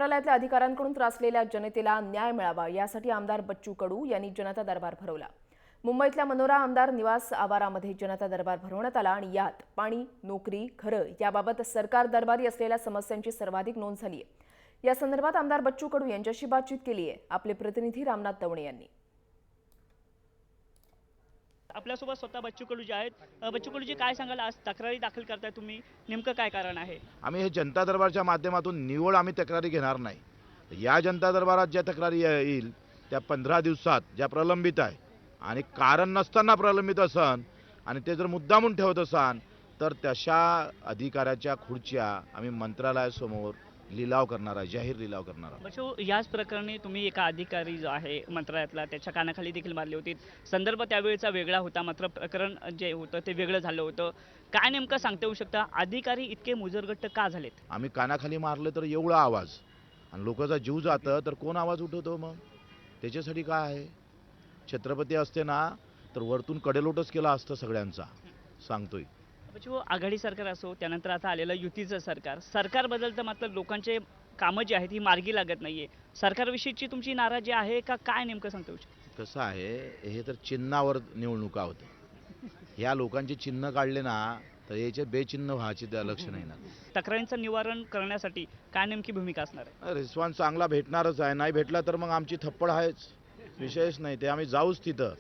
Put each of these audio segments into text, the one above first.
मंत्रालयातल्या अधिकाऱ्यांकडून त्रासलेल्या जनतेला न्याय मिळावा यासाठी आमदार बच्चू कडू यांनी जनता दरबार भरवला। मुंबईतल्या मनोरा आमदार निवास आवारामध्ये जनता दरबार भरवण्यात आला आणि यात पाणी, नोकरी, घरं याबाबत सरकार दरबारी असलेल्या समस्यांची सर्वाधिक नोंद झाली आहे। या संदर्भात आमदार बच्चू कडू यांच्याशी बातचीत केली आहे आपले प्रतिनिधी रामनाथ दवणे यांनी। आपल्यासोबत स्वतः बच्चू कडू जे आहेत। बच्चू कडूजी, काय सांगाल, आज तक्रारी दाखल करताय तुम्ही, नेमकं काय कारण आहे? आम्ही हे जनता दरबारच्या माध्यमातून निवड आम्ही तक्रारी घेणार नाही। या जनता दरबारात ज्या तक्रारी येईल त्या 15 दिवसात ज्या प्रलंबित आहे आणि कारण नसताना प्रलंबित असन आणि ते जर मुद्दामून ठेवत असाल तर तशा अधिकाऱ्याच्या खुर्च्या आम्ही मंत्रालयासमोर लिलाव करणार आहे, जाहीर लिलाव करणार आहे। बच्चू, याच प्रकरणी तुम्ही एका अधिकारी जो आहे मंत्रालयातला त्याच्या कानाखाली देखील मारली होती। संदर्भ त्यावेळेचा वेगळा होता, मात्र प्रकरण जे होतं ते वेगळं झालं होतं। काय नेमकं सांगता येऊ शकता, अधिकारी इतके मुजरगट्ट का झालेत? आम्ही कानाखाली मारलं तर एवढा आवाज आणि लोकांचा जीव जातं तर कोण आवाज उठवतो? मग त्याच्यासाठी काय आहे? छत्रपती असते ना तर वरतून कडेलोटच केला असतं सगळ्यांचा, सांगतोय। बच्चू, आघाडी सरकार असो, त्यानंतर आता आलेलं युतीचं सरकार बदलतं, मात्र लोकांचे कामं जी आहेत ही मार्गी लागत नाहीये। सरकारविषयीची तुमची नाराजी आहे का, काय नेमकं सांगता येऊ शकतं? कसं आहे, हे तर चिन्हावर निवडणुका होते। ह्या लोकांचे चिन्ह काढले ना तर याचे बेचिन्ह व्हायचे त्या लक्ष नाही ना। तक्रारींचं निवारण करण्यासाठी काय नेमकी भूमिका असणार आहे? रिस्पॉन्स चांगला भेटणारच आहे, नाही भेटला तर मग आमची थप्पड आहेच, विषयच नाही ते। आम्ही जाऊच तिथं।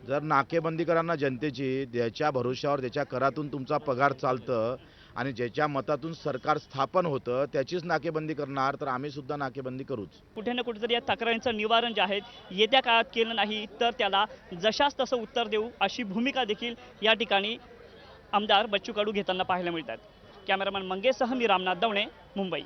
जर नाकेबंदी करा ना जनतेची, ज्याच्या भरोश्यावर ज्याच्या करातून तुमचा पगार चालतं आणि ज्याच्या मतातून सरकार स्थापन होतं त्याचीच नाकेबंदी करणार तर आम्ही सुद्धा नाकेबंदी करूच। कुठे ना कुठेतरी या तक्रारींचं निवारण जे आहे येत्या काळात केलं नाही तर त्याला जशास तसं उत्तर देऊ अशी भूमिका देखील या ठिकाणी आमदार बच्चू कडू घेताना पाहायला मिळतात। कॅमेरामॅन मंगेशसह मी रामनाथ दवणे, मुंबई।